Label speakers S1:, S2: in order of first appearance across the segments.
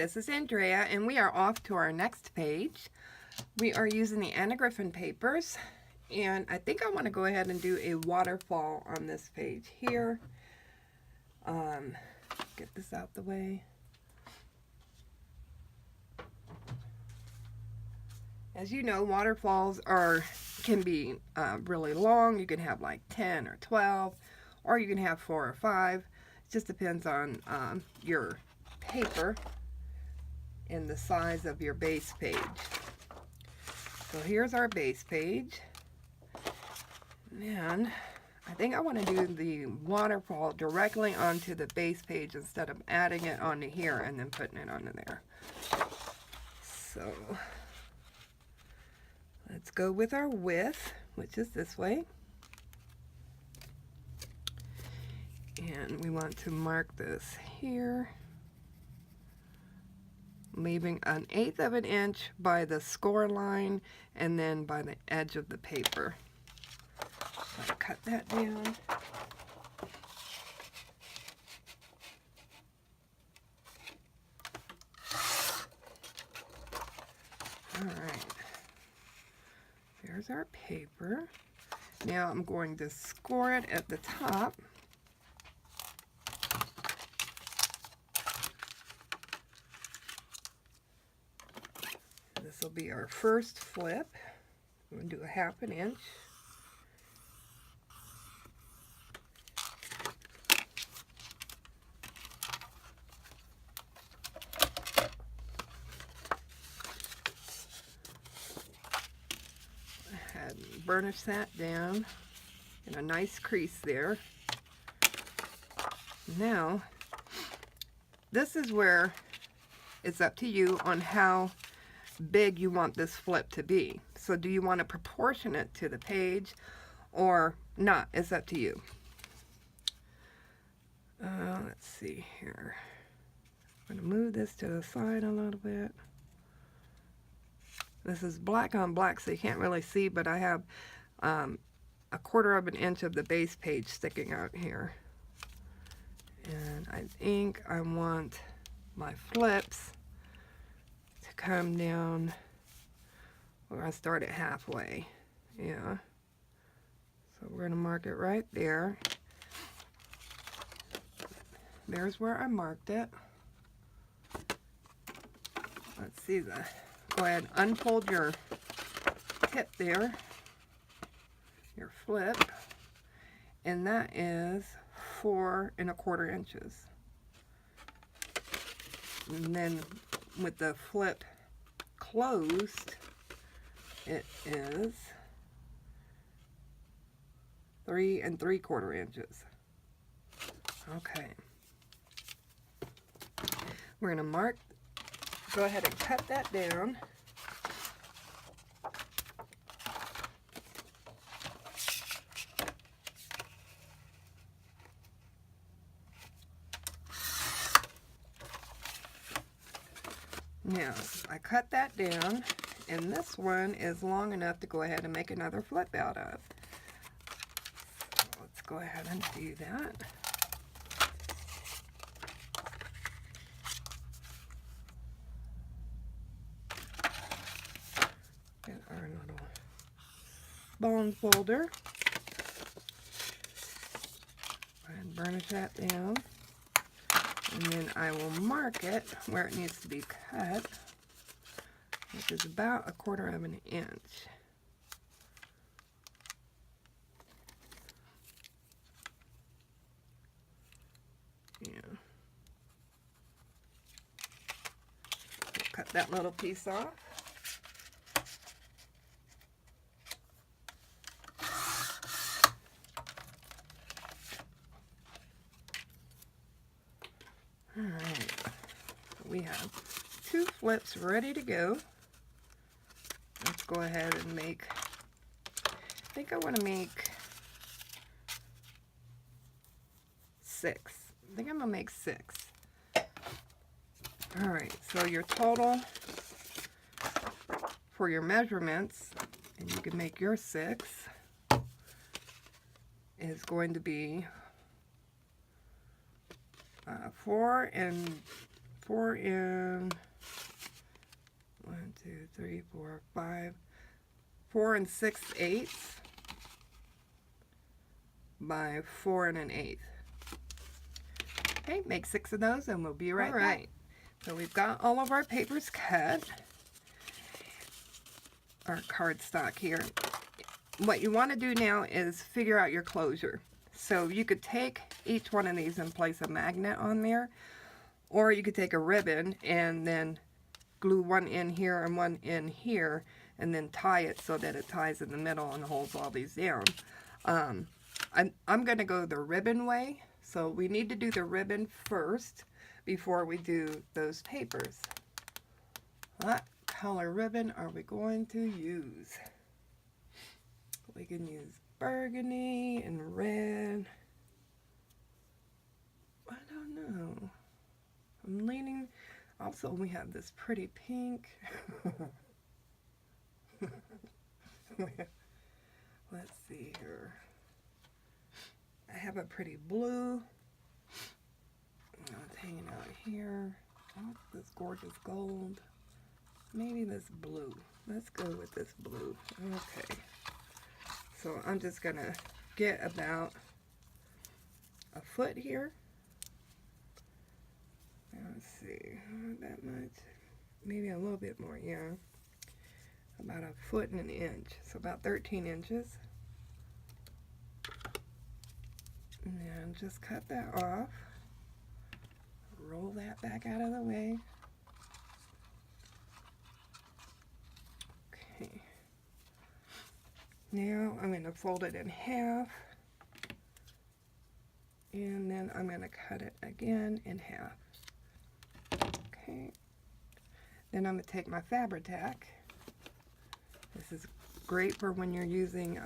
S1: this is Andrea, and we are off to our next page. We are using the Anna Griffin papers, and I think I want to go ahead and do a waterfall on this page here. Get this out the way. As you know, waterfalls can be really long. You can have like 10 or 12, or you can have 4 or 5. It just depends on your paper and the size of your base page. So here's our base page. And I think I want to do the waterfall directly onto the base page instead of adding it onto here and then putting it onto there. So let's go with our width, which is this way. And we want to mark this here, leaving 1/8 of an inch by the score line and then by the edge of the paper. So I'll cut that down. Alright, there's our paper. Now I'm going to score it at the top. This will be our first flip. I'm going to do 1/2 inch. Burnish that down in a nice crease there. Now, this is where it's up to you on how big you want this flip to be. So do you want to proportion it to the page or not? It's up to you. Let's see here. I'm going to move this to the side a little bit. This is black on black, so you can't really see, but I have 1/4 of an inch of the base page sticking out here. And I think I want my flips to come down, or I start it halfway. Yeah. So we're going to mark it right there. There's where I marked it. Let's see that. Go ahead and unfold your tip there, your flip, and that is 4 1/4 inches. And then with the flip closed, it is 3 3/4 inches. Okay. We're going to go ahead and cut that down. Now, I cut that down, and this one is long enough to go ahead and make another flip out of. So let's go ahead and do that. Get our little bone folder and burnish that down. And then I will mark it where it needs to be cut, which is about 1/4 of an inch. Yeah. Cut that little piece off. Alright, we have 2 flips ready to go. Let's go ahead and make, I think I want to make 6. I think I'm going to make 6. Alright, so your total for your measurements, and you can make your 6, is going to be 4 4 and 1, 2, 3, 4, 5, 4 and 6/8 by 4 and 1/8. Okay, make 6 of those and we'll be right back. So we've got all of our papers cut, our cardstock here. What you want to do now is figure out your closure. So you could take each one of these and place a magnet on there, or you could take a ribbon and then glue one in here and one in here, and then tie it so that it ties in the middle and holds all these down. I'm going to go the ribbon way, so we need to do the ribbon first before we do those papers. What color ribbon are we going to use? We can use burgundy and red. I don't know. I'm leaning. Also, we have this pretty pink. Let's see here. I have a pretty blue. It's hanging out here. Oh, this gorgeous gold. Maybe this blue. Let's go with this blue. Okay. So I'm just going to get about a foot here. Let's see, not that much, maybe a little bit more, yeah. About a foot and an inch, so about 13 inches. And then just cut that off. Roll that back out of the way. Okay. Now I'm going to fold it in half. And then I'm going to cut it again in half. Okay. Then I'm going to take my Fabri-Tac. This is great for when you're using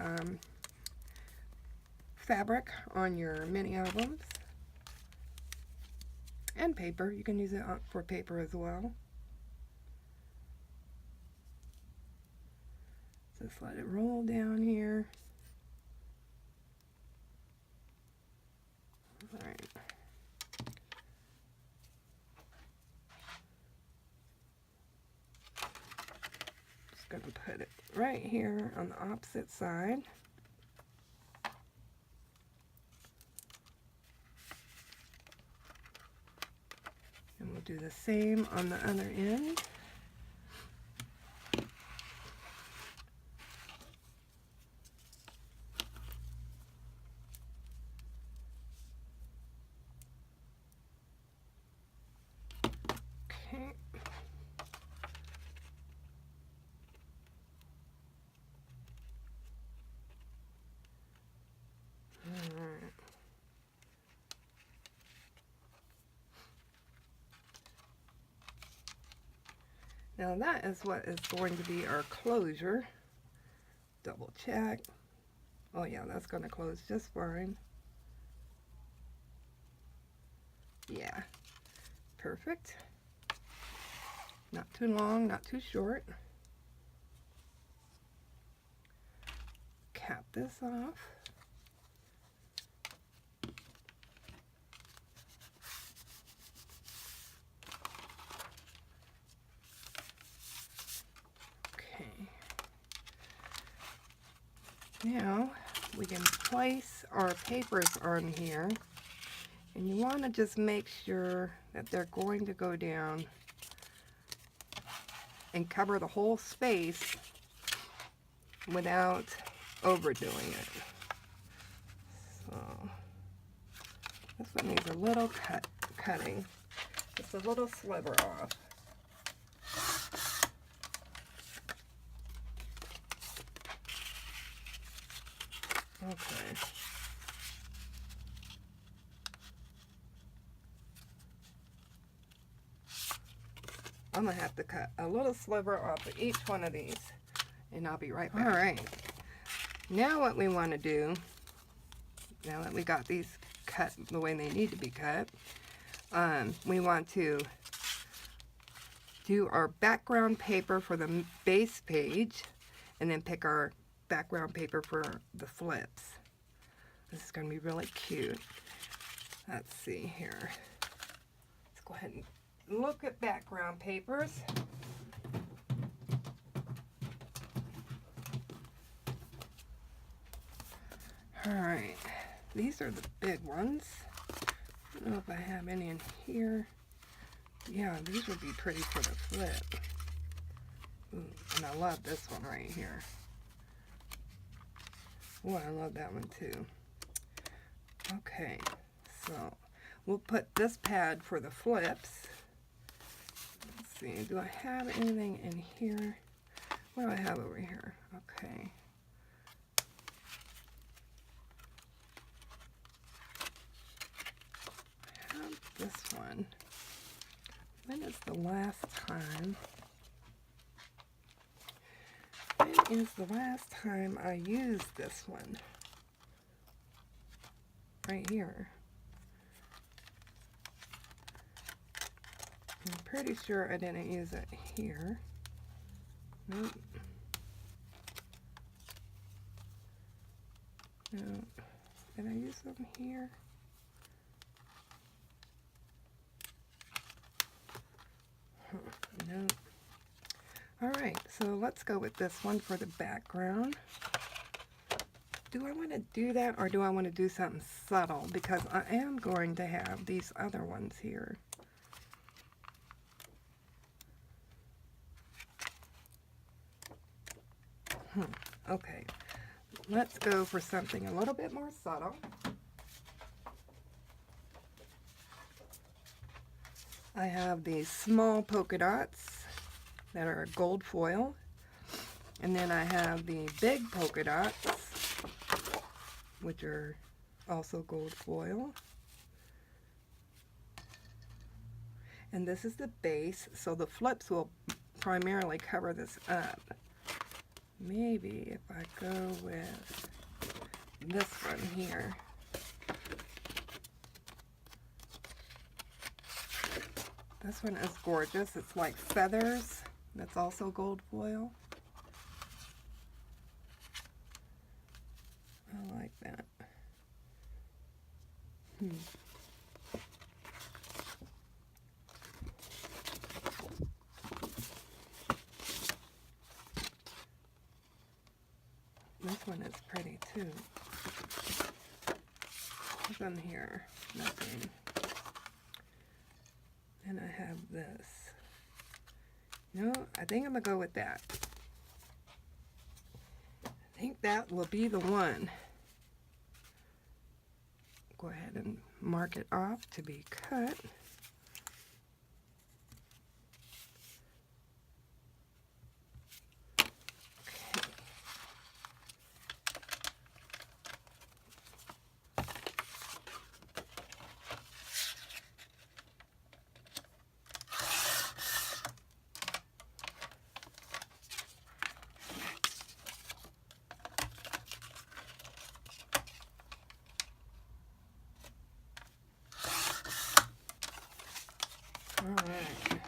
S1: fabric on your mini albums. And paper. You can use it for paper as well. Just let it roll down here. All right. Just going to put it right here on the opposite side. And we'll do the same on the other end. Okay. All right. Now that is what is going to be our closure. Double check. Oh yeah, that's going to close just fine. Yeah, perfect. Not too long, not too short. Cap this off. Now we can place our papers on here, and you want to just make sure that they're going to go down and cover the whole space without overdoing it. So this one needs a little cutting, just a little sliver off. Okay. I'm going to have to cut a little sliver off of each one of these, and I'll be right back. All right. Now what we want to do, now that we got these cut the way they need to be cut, we want to do our background paper for the base page, and then pick our background paper for the flips. This is going to be really cute. Let's see here. Let's go ahead and look at background papers. Alright, these are the big ones. I don't know if I have any in here. Yeah, these would be pretty for the flip. Ooh, and I love this one right here. Oh, I love that one too. Okay, so we'll put this pad for the flips. Let's see, do I have anything in here? What do I have over here? Okay. I have this one. When is the last time? When is the last time I used this one? Right here. I'm pretty sure I didn't use it here. Nope. No. Did I use them here? No. Alright, so let's go with this one for the background. Do I want to do that, or do I want to do something subtle? Because I am going to have these other ones here. Okay, let's go for something a little bit more subtle. I have these small polka dots that are gold foil, and then I have the big polka dots, which are also gold foil. And this is the base, so the flips will primarily cover this up. Maybe if I go with this one here. This one is gorgeous. It's like feathers. That's also gold foil. I like that. This one is pretty too. What's on here? Nothing. And I have this. No, I think I'm gonna go with that. I think that will be the one. Go ahead and mark it off to be cut. Alright,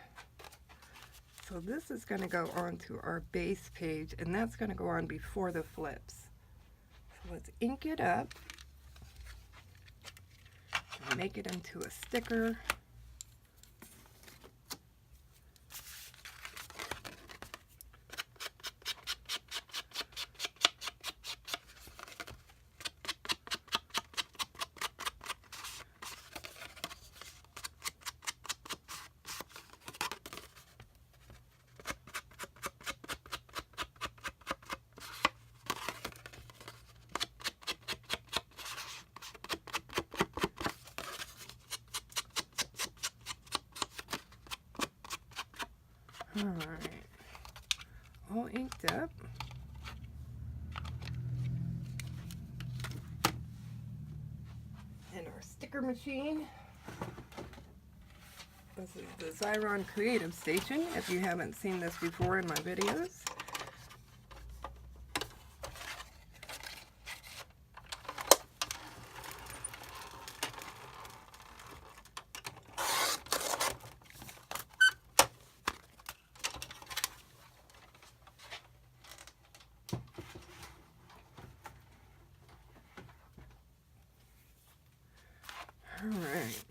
S1: so this is going to go onto our base page, and that's going to go on before the flips. So let's ink it up and make it into a sticker. Alright, all inked up. And our sticker machine. This is the Xyron Creative Station, if you haven't seen this before in my videos. Alright.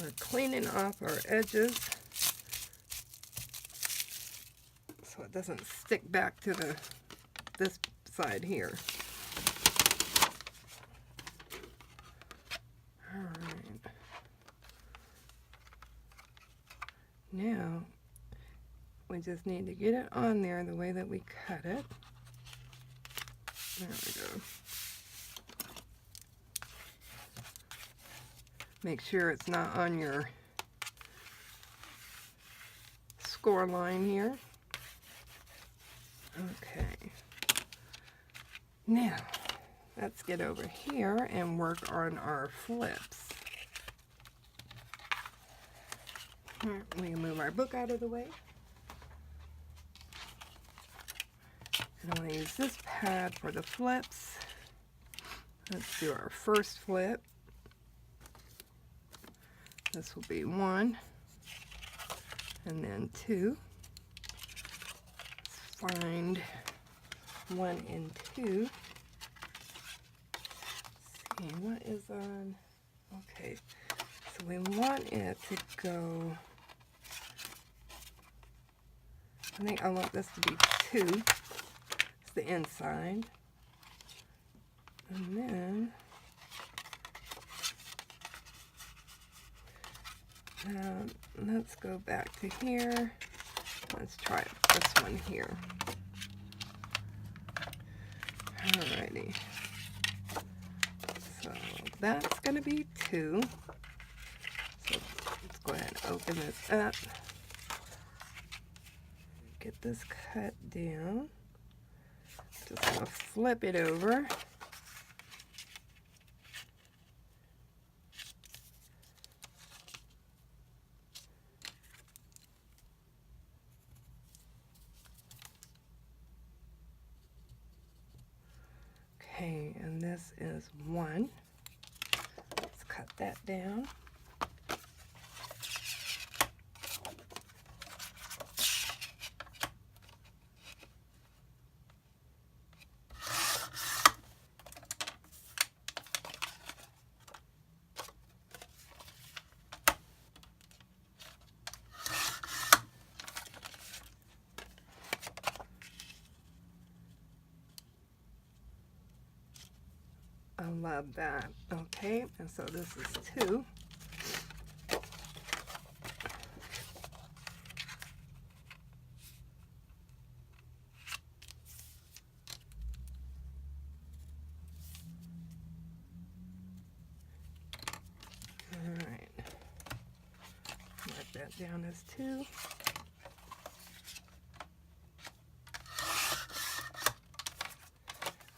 S1: We're cleaning off our edges so it doesn't stick back to this side here. All right. Now we just need to get it on there the way that we cut it. There we go. Make sure it's not on your score line here. Okay. Now, let's get over here and work on our flips. Here, we can move our book out of the way. And I'm going to use this pad for the flips. Let's do our first flip. This will be 1, and then 2. Let's find 1 and 2. Let's see, what is on? Okay, so we want it to go, I think I want this to be 2. It's the inside. And then let's go back to here. Let's try this one here. Alrighty. So that's going to be 2. So let's go ahead and open this up. Get this cut down. Just going to flip it over. Okay, and this is 1. Let's cut that down. I love that. Okay, and so this is 2. All right, mark that down as 2.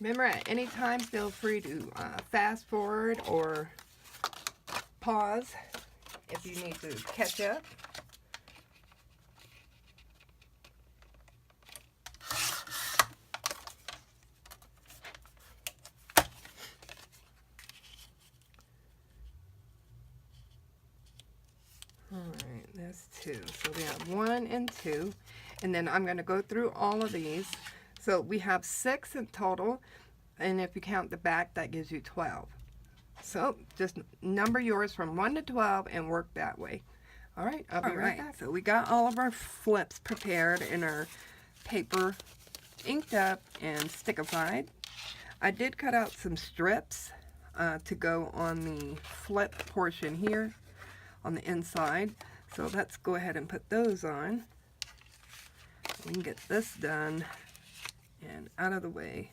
S1: Remember, at any time, feel free to fast forward or pause if you need to catch up. All right, that's 2. So we have 1 and 2. And then I'm going to go through all of these. So we have 6 in total, and if you count the back, that gives you 12. So just number yours from 1 to 12 and work that way. All right, I'll be right back. So we got all of our flips prepared in our paper, inked up and stickified. I did cut out some strips to go on the flip portion here on the inside. So let's go ahead and put those on. We can get this done and out of the way.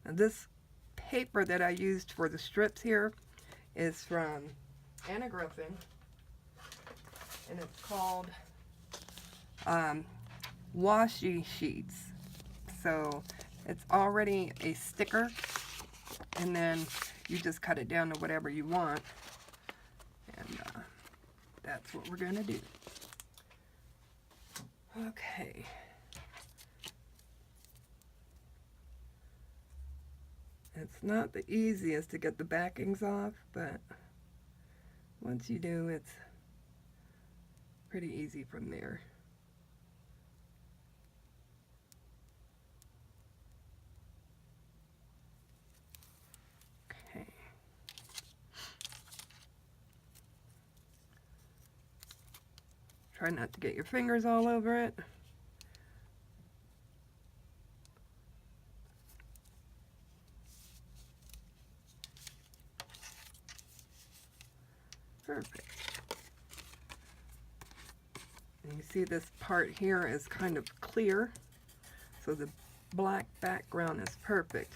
S1: Now this paper that I used for the strips here is from Griffin, and it's called washi sheets. So it's already a sticker, and then you just cut it down to whatever you want, and that's what we're going to do. Okay. It's not the easiest to get the backings off, but once you do, it's pretty easy from there. Try not to get your fingers all over it. Perfect. And you see this part here is kind of clear, so the black background is perfect.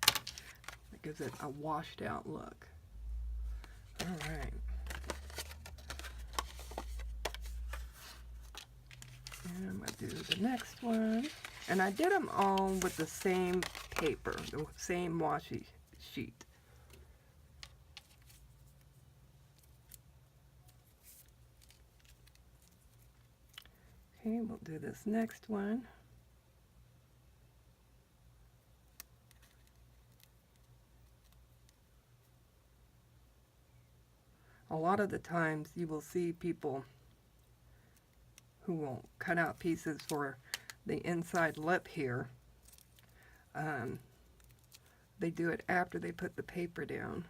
S1: It gives it a washed out look. All right. And I'm going to do the next one. And I did them all with the same paper, the same washi sheet. Okay, we'll do this next one. A lot of the times you will see people who will cut out pieces for the inside lip here. They do it after they put the paper down.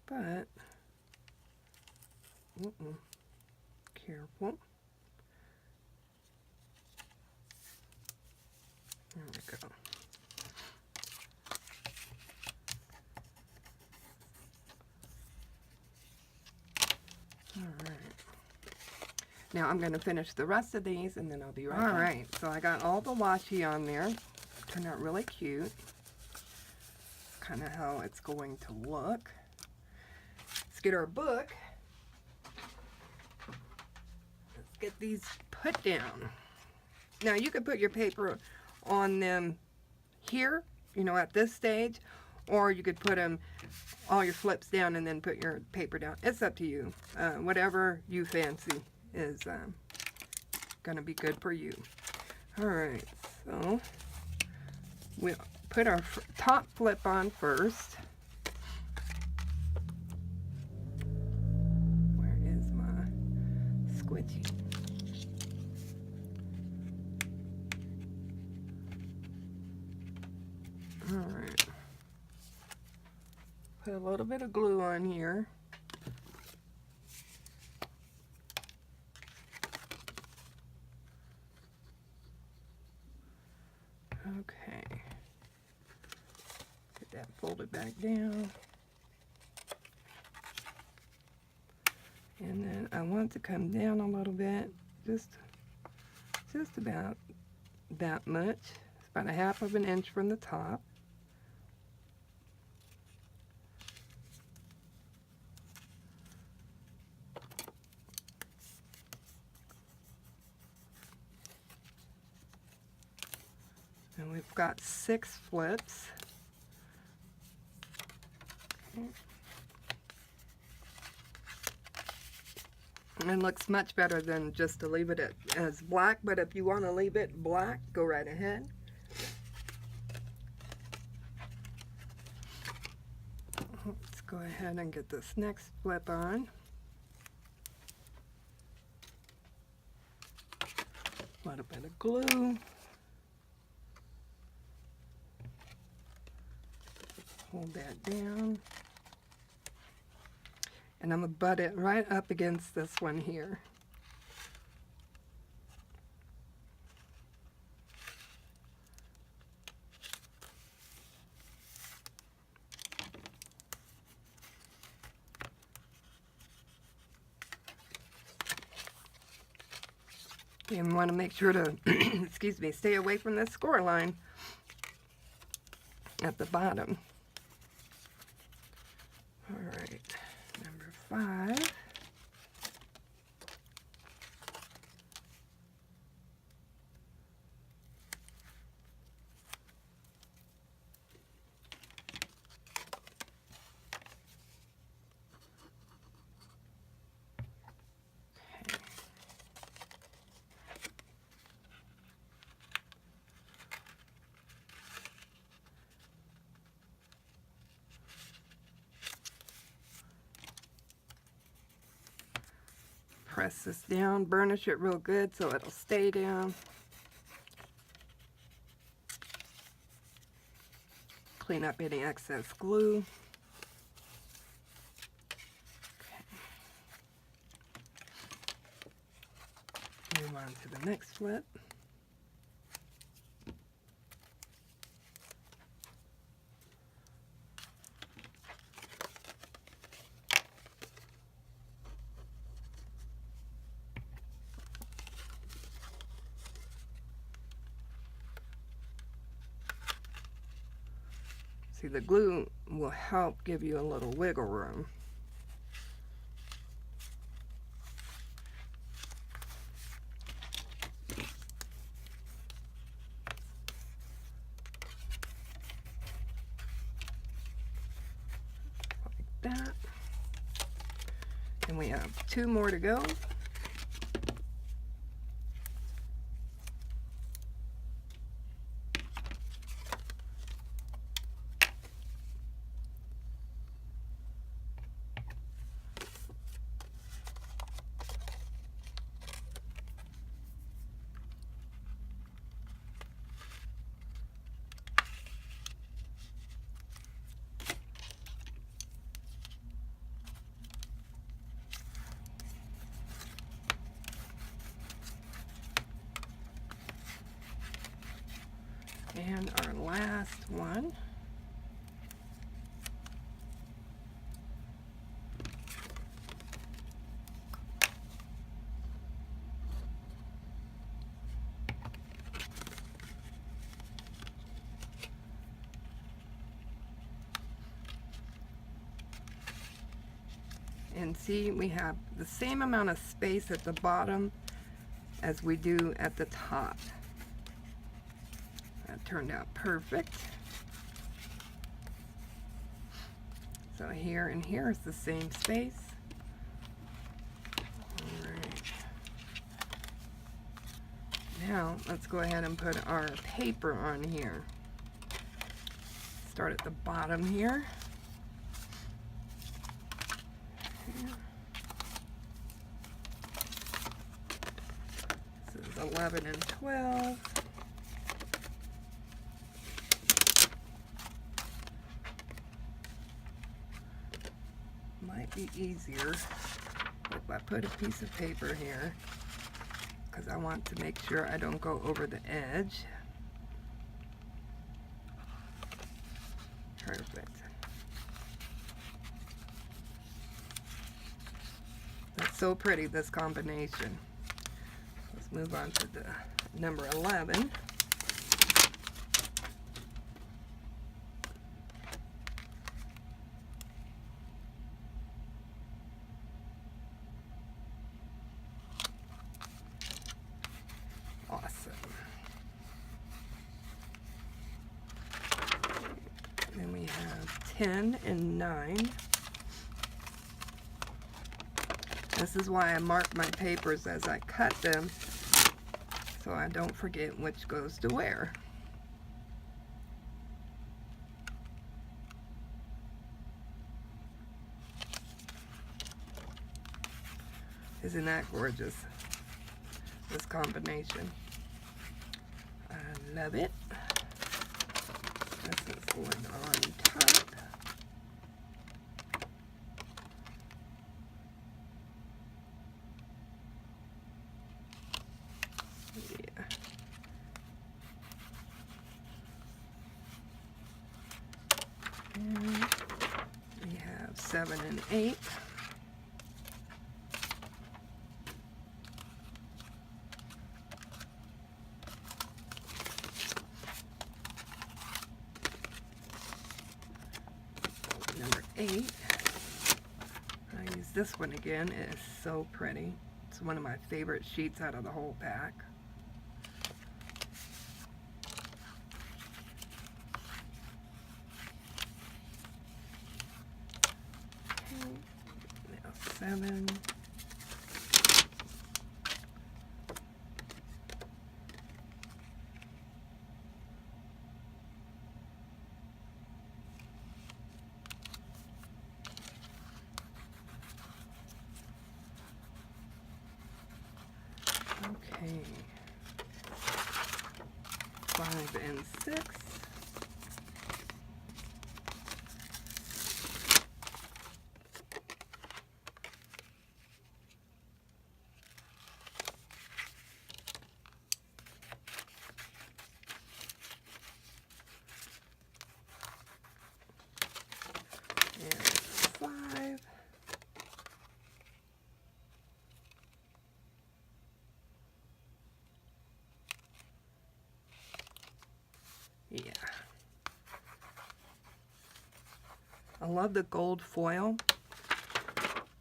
S1: But, careful. There we go. All right. Now I'm going to finish the rest of these and then I'll be right back. All right, so I got all the washi on there. Turned out really cute. Kind of how it's going to look. Let's get our book. Let's get these put down. Now you could put your paper on them here, you know, at this stage, or you could put them all your flips down and then put your paper down. It's up to you. Whatever you fancy is going to be good for you. All right, so we'll put our top flip on first. Where is my squidgy? All right. Put a little bit of glue on here. Okay. Get that folded back down. And then I want to come down a little bit, just about that much. It's about 1/2 of an inch from the top. And we've got 6 flips. Okay. And it looks much better than just to leave it as black, but if you want to leave it black, go right ahead. Let's go ahead and get this next flip on. A little bit of glue. Hold that down. And I'm going to butt it right up against this one here. And want to make sure to, excuse me, stay away from the score line at the bottom. All right, number 5. Press this down, burnish it real good so it'll stay down. Clean up any excess glue. Okay. to the next flip. See, the glue will help give you a little wiggle room. Like that. And we have 2 more to go. And our last one. And see, we have the same amount of space at the bottom as we do at the top. That turned out perfect. So here and here is the same space. All right. Now let's go ahead and put our paper on here. Start at the bottom here. This is 11 and 12. Might be easier if I put a piece of paper here, because I want to make sure I don't go over the edge. Perfect. That's so pretty, this combination. Let's move on to the number 11. Awesome. Then we have 10 and 9. This is why I mark my papers as I cut them, so I don't forget which goes to where. Isn't that gorgeous? This combination. I love it. This is going on top. Yeah. And we have 7 and 8. Number 8. I use this one again. It is so pretty. It's one of my favorite sheets out of the whole pack. Now 7. Okay. 5 and 6. I love the gold foil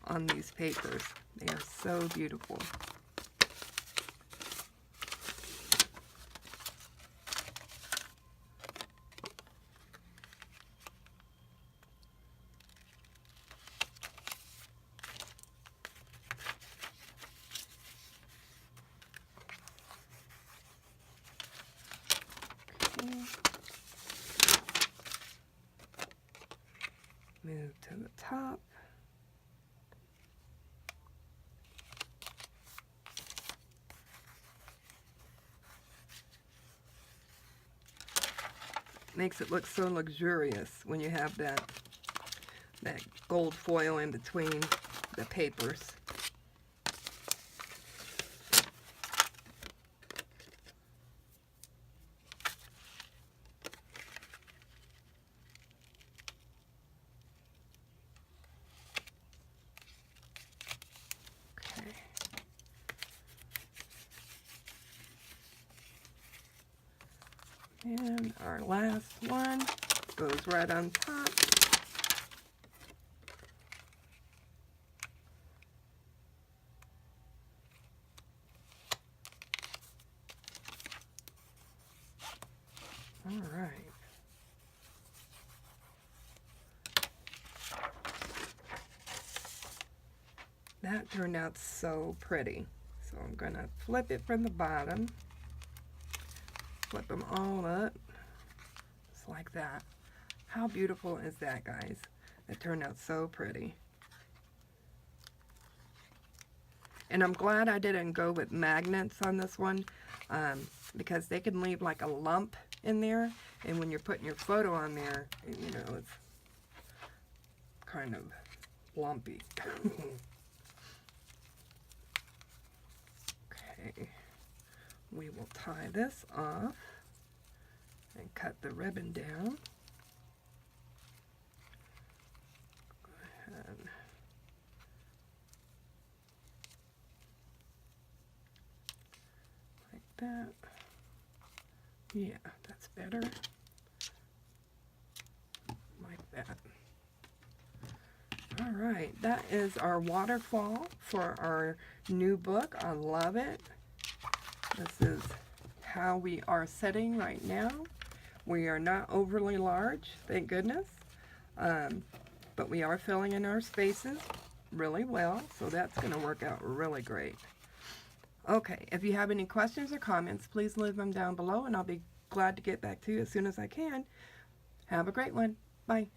S1: on these papers. They are so beautiful. Move to the top. Makes it look so luxurious when you have that gold foil in between the papers. And our last one goes right on top. All right. That turned out so pretty. So I'm going to flip it from the bottom. Flip them all up, just like that. How beautiful is that, guys? It turned out so pretty. And I'm glad I didn't go with magnets on this one, because they can leave like a lump in there, and when you're putting your photo on there, you know, it's kind of lumpy. Okay. We will tie this off and cut the ribbon down. Go ahead. Like that. Yeah, that's better. Like that. All right, that is our waterfall for our new book. I love it. This is how we are setting right now. We are not overly large, thank goodness. But we are filling in our spaces really well, so that's going to work out really great. Okay, if you have any questions or comments, please leave them down below, and I'll be glad to get back to you as soon as I can. Have a great one. Bye.